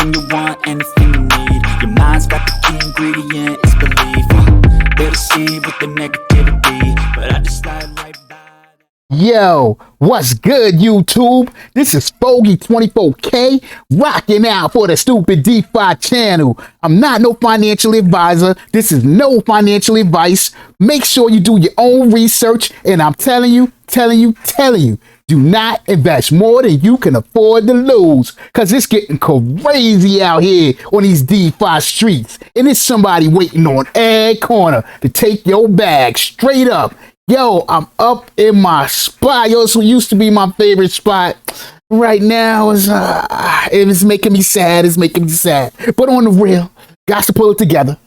anything you want, anything you need. Your mind's got the key ingredient, it's belief. They'll deceive with the negativity, but I just slide right by. Yo, what's good, YouTube? This is Foggy24K rocking out for the stupid DeFi channel. I'm not no financial advisor. This is no financial advice. Make sure you do your own research, and I'm telling you, do not invest more than you can afford to lose, because it's getting crazy out here on these DeFi streets, and there's somebody waiting on every corner to take your bag straight up. Yo, I'm up in my spot. Yo, this used to be my favorite spot. Right now, it's making me sad. It's making me sad. But on the real, got to pull it together.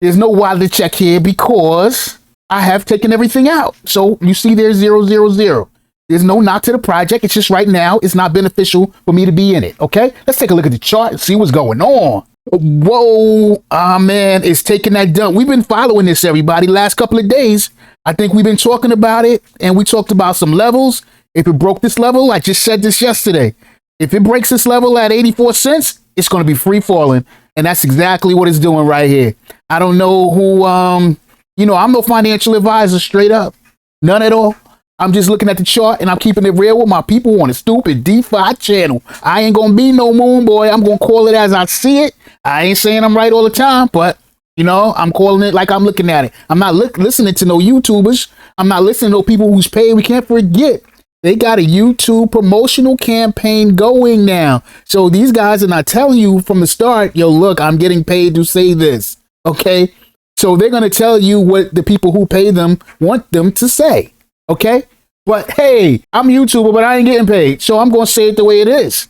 There's no wallet check here because I have taken everything out. So you see there's 000. There's no knock to the project. It's just right now, it's not beneficial for me to be in it. Okay, let's take a look at the chart and see what's going on. Whoa, man, it's taking that dump. We've been following this, everybody, last couple of days. I think we've been talking about it, and we talked about some levels. If it broke this level, I just said this yesterday, if it breaks this level at 84 cents, it's going to be free falling, and that's exactly what it's doing right here. I don't know who, I'm no financial advisor, straight up, none at all. I'm just looking at the chart, and I'm keeping it real with my people on the stupid DeFi channel. I ain't gonna be no moon boy. I'm gonna call it as I see it. I ain't saying I'm right all the time, but I'm calling it like I'm looking at it. I'm not listening to no YouTubers. I'm not listening to no people who's paid. We can't forget, they got a YouTube promotional campaign going now. So these guys are not telling you from the start, yo, look, I'm getting paid to say this. Okay. So they're going to tell you what the people who pay them want them to say. Okay. But hey, I'm a YouTuber, but I ain't getting paid. So I'm going to say it the way it is.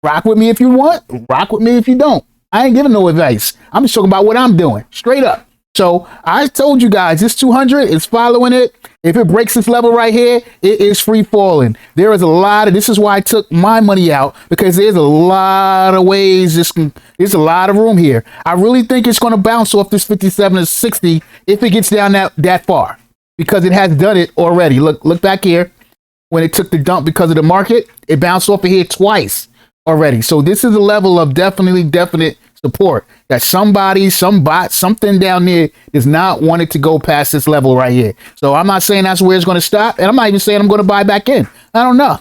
Rock with me if you want. Rock with me if you don't. I ain't giving no advice. I'm just talking about what I'm doing straight up. So I told you guys, this 200 is following it. If it breaks this level right here, it is free falling. There is a lot of, this is why I took my money out, because there's a lot of ways. There's a lot of room here. I really think it's going to bounce off this 57 to 60 if it gets down that far, because it has done it already. Look back here. When it took the dump because of the market, it bounced off of here twice already. So this is a level of definite support that somebody, some bot, something down there does not want it to go past this level right here. So I'm not saying that's where it's going to stop, and I'm not even saying I'm going to buy back in. I don't know.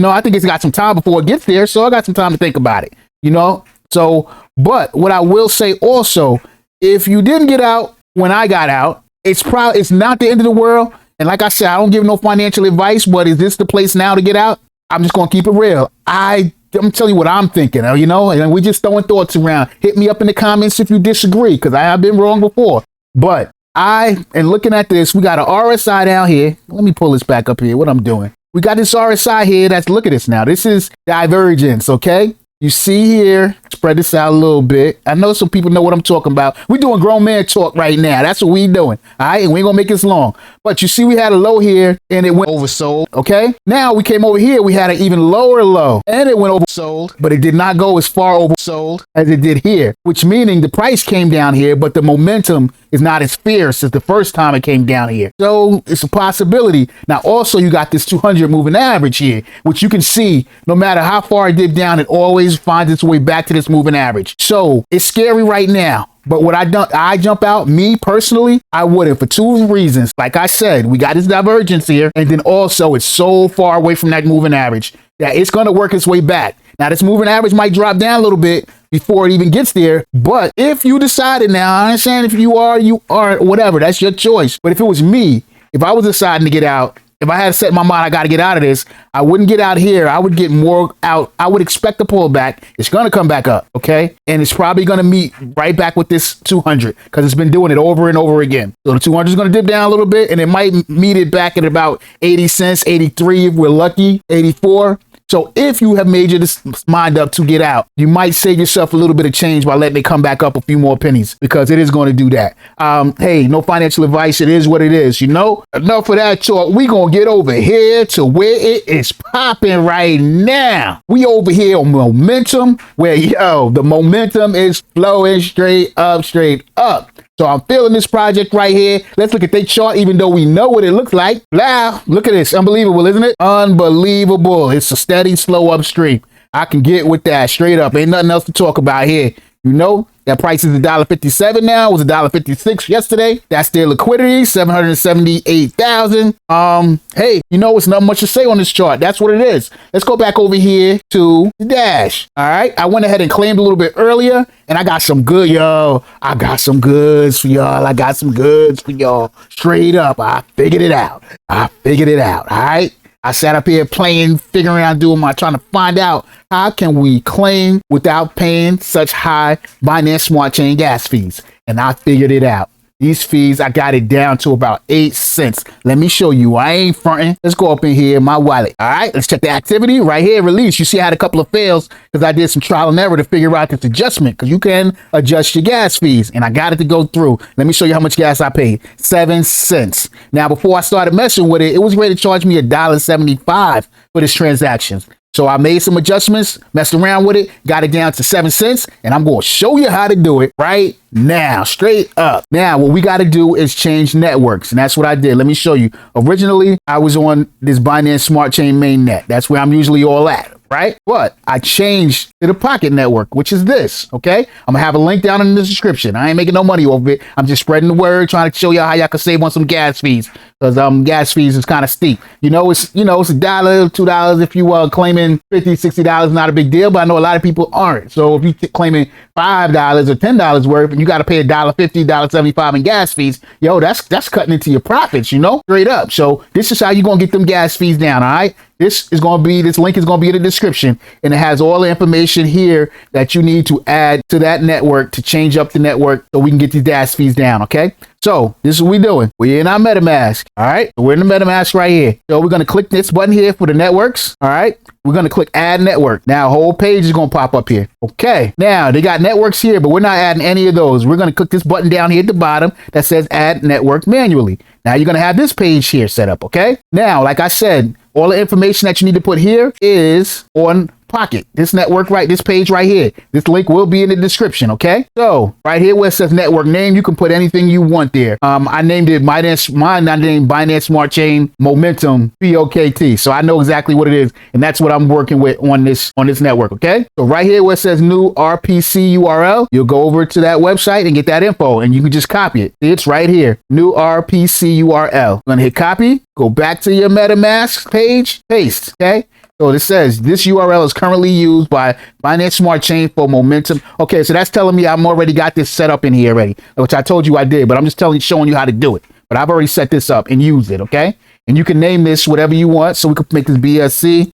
I think it's got some time before it gets there, so I got some time to think about it. So, but what I will say also, if you didn't get out when I got out, it's not the end of the world. And like I said, I don't give no financial advice, but is this the place now to get out? I'm just going to keep it real. I'm telling you what I'm thinking, and we just throwing thoughts around. Hit me up in the comments if you disagree, because I have been wrong before. But and looking at this, we got an RSI down here. Let me pull this back up here, what I'm doing. We got this RSI here. Look at this now. This is divergence, okay? You see here, spread this out a little bit. I know some people know what I'm talking about. We're doing grown man talk right now. That's what we doing. All right, and we ain't gonna make this long. But you see we had a low here and it went oversold, okay? Now we came over here, we had an even lower low and it went oversold, but it did not go as far oversold as it did here, which meaning the price came down here, but the momentum is not as fierce as the first time it came down here. So it's a possibility. Now also you got this 200 moving average here, which you can see no matter how far it did down, it always finds its way back to this moving average. So it's scary right now. But what I jump out, me personally, I wouldn't, for two reasons. Like I said, we got this divergence here, and then also it's so far away from that moving average that it's going to work its way back. Now this moving average might drop down a little bit before it even gets there. But if you decided, now I understand if you are, whatever, that's your choice. But if it was me, if I was deciding to get out, if I had set my mind, I got to get out of this, I wouldn't get out here. I would get more out. I would expect a pullback. It's going to come back up, okay? And it's probably going to meet right back with this 200 because it's been doing it over and over again. So the 200 is going to dip down a little bit, and it might meet it back at about 80 cents, 83 if we're lucky, 84. So if you have made your mind up to get out, you might save yourself a little bit of change by letting it come back up a few more pennies, because it is going to do that. Hey, no financial advice. It is what it is. Enough of that talk. We going to get over here to where it is popping right now. We over here on momentum, where, the momentum is flowing straight up, So I'm feeling this project right here. Let's look at their chart, even though we know what it looks like. Wow, look at this. Unbelievable, isn't it? Unbelievable. It's a steady, slow upstream. I can get with that straight up. Ain't nothing else to talk about here. You know, that price is $1.57 now. It was $1.56 yesterday. That's their liquidity, 778,000. Hey, you know, it's not much to say on this chart. That's what it is. Let's go back over here to the dash. All right. I went ahead and claimed a little bit earlier, and I got some good, yo. I got some goods for y'all. I got some goods for y'all. Straight up. I figured it out. All right. I sat up here playing, figuring out, trying to find out how can we claim without paying such high Binance Smart Chain gas fees. And I figured it out. These fees, I got it down to about 8 cents. Let me show you. I ain't fronting. Let's go up in here in my wallet. All right, let's check the activity right here. Release. You see I had a couple of fails because I did some trial and error to figure out this adjustment, because you can adjust your gas fees, and I got it to go through. Let me show you how much gas I paid. 7 cents. Now, before I started messing with it, it was ready to charge me $1.75 for this transaction. So I made some adjustments, messed around with it, got it down to 7 cents, and I'm going to show you how to do it right now, straight up. Now, what we got to do is change networks, and that's what I did. Let me show you. Originally, I was on this Binance Smart Chain mainnet. That's where I'm usually all at, right? But I changed to the Pokt network, which is this, okay? I'm going to have a link down in the description. I ain't making no money over it. I'm just spreading the word, trying to show y'all how y'all can save on some gas fees, because gas fees is kind of steep. It's $1, $2 if you claiming $50, $60, not a big deal, but I know a lot of people aren't. So if you claiming $5 or $10 worth, and you got to pay $1.50, $1.75 in gas fees, yo, that's cutting into your profits, straight up. So this is how you're gonna get them gas fees down. All right, this link is gonna be in the description, and it has all the information here that you need to add to that network to change up the network so we can get these gas fees down. Okay, so this is what we're doing. We're in our MetaMask. All right, so we're in the MetaMask right here. So we're gonna click this button here for the networks. All right, we're gonna click add network. Now a whole page is gonna pop up here. Okay, now they got networks here, but we're not adding any of those. We're gonna click this button down here at the bottom that says add network manually. Now you're gonna have this page here set up. Okay, now like I said, all the information that you need to put here is on Pokt. This network, right? This page right here. This link will be in the description. Okay. So right here where it says network name, you can put anything you want there. I named it I named Binance Smart Chain Momentum Pokt. So I know exactly what it is, and that's what I'm working with on this network. Okay. So right here where it says new RPC URL, you'll go over to that website and get that info, and you can just copy it. See, it's right here. New RPC URL. I'm gonna hit copy. Go back to your MetaMask page. Paste. Okay. So it says this URL is currently used by Binance Smart Chain for Momentum. Okay, so that's telling me I'm already got this set up in here already, which I told you I did, but I'm just showing you how to do it. But I've already set this up and used it, okay? And you can name this whatever you want. So we could make this BSC,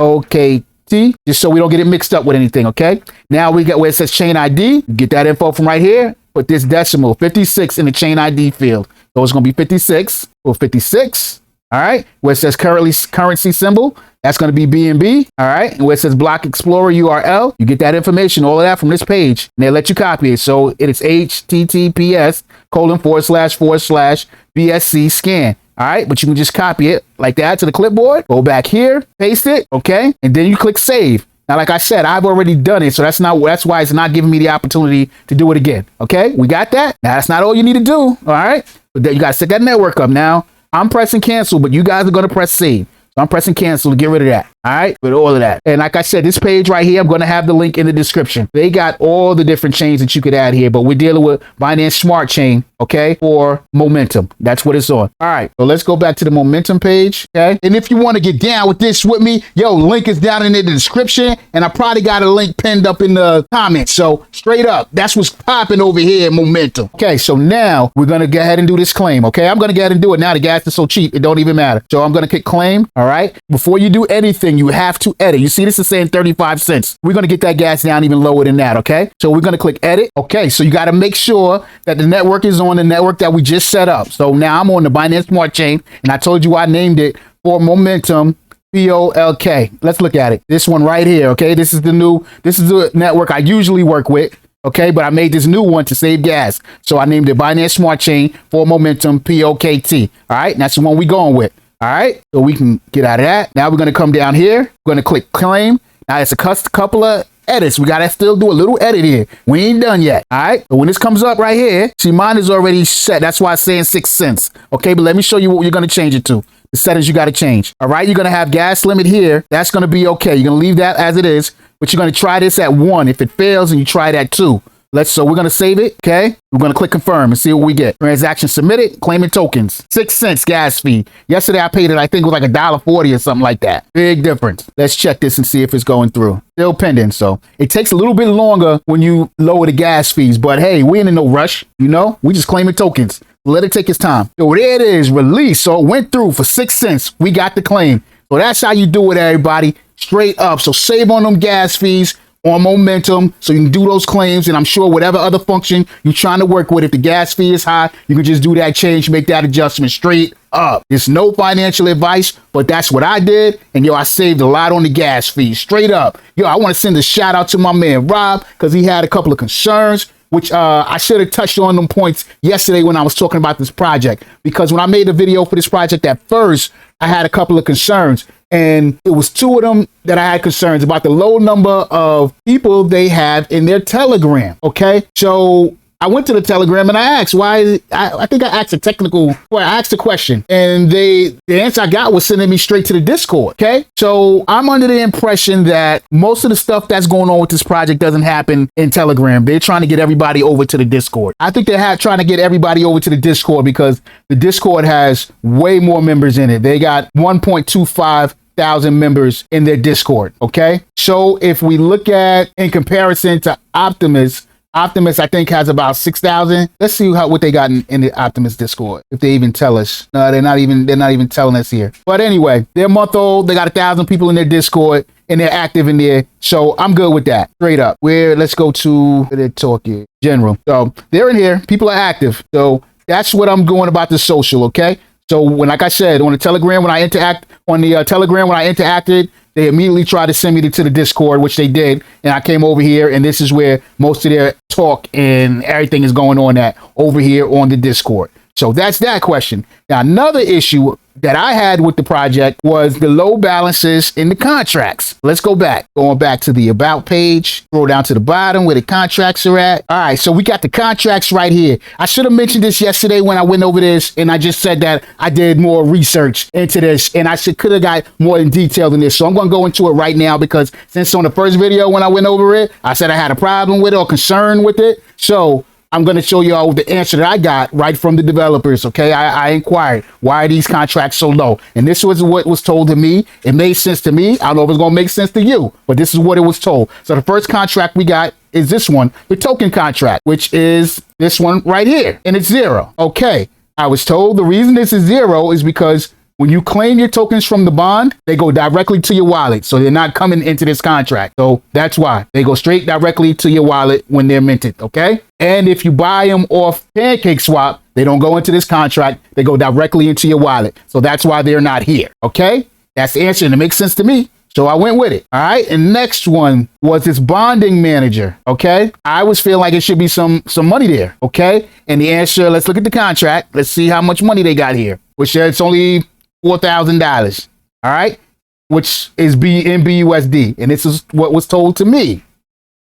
POKT, just so we don't get it mixed up with anything, okay? Now we got where it says chain ID. Get that info from right here. Put this decimal 56 in the chain ID field. So it's going to be 56 or 56. All right, where it says currency symbol, that's going to be BNB. All right, and where it says block explorer URL, you get that information, all of that from this page, and they let you copy it. So it is https://BSC scan. All right, but you can just copy it like that to the clipboard. Go back here, paste it, okay, and then you click save. Now, like I said, I've already done it, so that's why it's not giving me the opportunity to do it again. Okay, we got that. Now that's not all you need to do. All right, but then you got to set that network up now. I'm pressing cancel, but you guys are going to press save. So I'm pressing cancel to get rid of that. All right, with all of that. And like I said, this page right here, I'm going to have the link in the description. They got all the different chains that you could add here, but we're dealing with Binance Smart Chain, okay, for Momentum. That's what it's on. All right, so let's go back to the Momentum page, okay? And if you want to get down with this with me, yo, link is down in the description, and I probably got a link pinned up in the comments. So straight up, that's what's popping over here in Momentum. Okay, so now we're going to go ahead and do this claim, okay? I'm going to go ahead and do it now. The gas is so cheap, it don't even matter. So I'm going to click claim, all right? Before you do anything, you have to edit. You see, this is saying 35 cents. We're going to get that gas down even lower than that, okay? So we're going to click edit. Okay, so you got to make sure that the network is on the network that we just set up. So now I'm on the Binance Smart Chain, and I told you I named it for Momentum POLK. Let's look at it. This one right here, okay? This is the network I usually work with, okay? But I made this new one to save gas. So I named it Binance Smart Chain for Momentum POKT. All right, and that's the one we're going with. All right, so we can get out of that. Now we're going to come down here. We're going to click claim. Now it's a couple of edits. We got to still do a little edit here. We ain't done yet. All right, but when this comes up right here, see, mine is already set. That's why it's saying 6 cents. Okay, but let me show you what you're going to change it to. the settings you got to change. All right, you're going to have gas limit here. That's going to be okay. You're going to leave that as it is, but you're going to try this at 1. If it fails, and you try it at 2. So we're going to save it, okay? We're going to click confirm and see what we get. Transaction submitted, claiming tokens. 6 cents gas fee. Yesterday I paid it, I think it was like $1.40 or something like that. Big difference. Let's check this and see if it's going through. Still pending, so it takes a little bit longer when you lower the gas fees, but hey, we ain't in no rush, you know? We just claiming tokens. Let it take its time. So there it is, release. So it went through for 6 cents. We got the claim. So that's how you do it, everybody. Straight up. So save on them gas fees on momentum so you can do those claims, and I'm sure whatever other function you're trying to work with, if the gas fee is high, you can just do that change, make that adjustment straight up. It's no financial advice, but that's what I did, and yo, I saved a lot on the gas fee, straight up. Yo, I want to send a shout out to my man Rob, because he had a couple of concerns, which I should have touched on them points yesterday when I was talking about this project, because when I made a video for this project at first, I had a couple of concerns, and it was 2 of them that I had concerns about: the low number of people they have in their Telegram. Okay, so I went to the Telegram and I asked why. I think I asked I asked a question, and the answer I got was sending me straight to the Discord. Okay, so I'm under the impression that most of the stuff that's going on with this project doesn't happen in Telegram. They're trying to get everybody over to the Discord. I think they're trying to get everybody over to the Discord because the Discord has way more members in it. They got 1.25 thousand members in their Discord. Okay, so if we look at in comparison to Optimus, I think has about 6,000. Let's see what they got in the Optimus Discord. If they even tell us. No, they're not even telling us here. But anyway, they're a month old. They got 1,000 people in their Discord, and they're active in there. So I'm good with that. Straight up. Let's go to where they're talking general. So they're in here. People are active. So that's what I'm going about the social. Okay. So like I said, on the Telegram, when I interacted, they immediately tried to send me to the Discord, which they did. And I came over here, and this is where most of their talk and everything is going on at over here on the Discord. So that's that question. Now, another issue that I had with the project was the low balances in the contracts. Let's go back. Going back to the about page, scroll down to the bottom where the contracts are at. All right, so we got the contracts right here. I should have mentioned this yesterday when I went over this, and I just said that I did more research into this, and I could have got more in detail than this. So I'm going to go into it right now, because since on the first video when I went over it, I said I had a problem with it or concern with it. So I'm going to show you all the answer that I got right from the developers. Okay, I inquired, why are these contracts so low? And this was what was told to me. It made sense to me. I don't know if it's going to make sense to you, but this is what it was told. So the first contract we got is this one, the token contract, which is this one right here, and it's 0. Okay, I was told the reason this is 0 is because when you claim your tokens from the bond, they go directly to your wallet. So they're not coming into this contract. So that's why they go straight directly to your wallet when they're minted. Okay. And if you buy them off PancakeSwap, they don't go into this contract. They go directly into your wallet. So that's why they're not here. Okay. That's the answer, and it makes sense to me. So I went with it. All right. And next one was this bonding manager. Okay. I was feeling like it should be some money there. Okay. And the answer, let's look at the contract. Let's see how much money they got here, which it's only $4,000, all right, which is BNB USD, and this is what was told to me.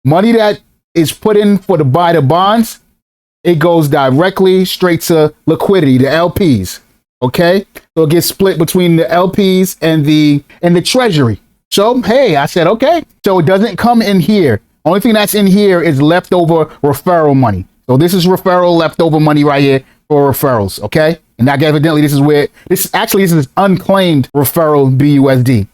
Money that is put in for to buy the bonds, it goes directly straight to liquidity, the LPs. Okay, so it gets split between the LPs and the treasury. So hey, I said okay, so it doesn't come in here. Only thing that's in here is leftover referral money. So this is referral leftover money right here for referrals. Okay. And now, evidently, this is unclaimed referral BUSD.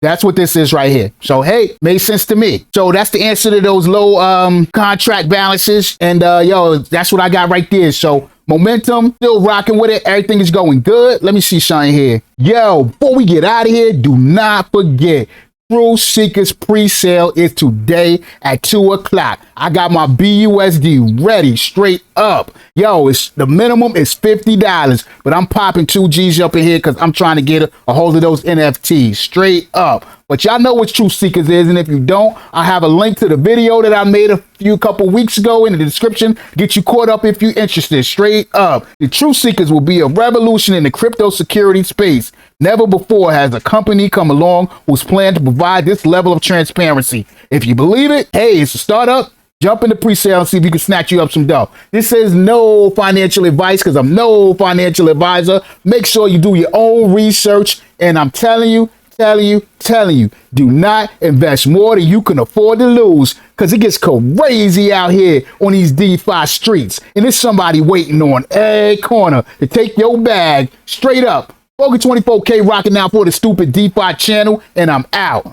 That's what this is right here. So, hey, made sense to me. So that's the answer to those low contract balances. And yo, that's what I got right there. So momentum, still rocking with it. Everything is going good. Let me see something here. Yo, before we get out of here, do not forget, True Seekers Presale is today at 2 o'clock. I got my BUSD ready, straight up. Yo, the minimum is $50, but I'm popping 2 G's up in here because I'm trying to get a hold of those NFTs, straight up. But y'all know what True Seekers is, and if you don't, I have a link to the video that I made a couple weeks ago in the description. Get you caught up if you're interested, straight up. The True Seekers will be a revolution in the crypto security space. Never before has a company come along who's planned to provide this level of transparency. If you believe it, hey, it's a startup. Jump into pre-sale and see if you can snatch you up some dough. This is no financial advice because I'm no financial advisor. Make sure you do your own research. And I'm telling you, do not invest more than you can afford to lose because it gets crazy out here on these DeFi streets. And there's somebody waiting on every corner to take your bag straight up. Pokt 24K rocking out for the stupid DeFi channel, and I'm out.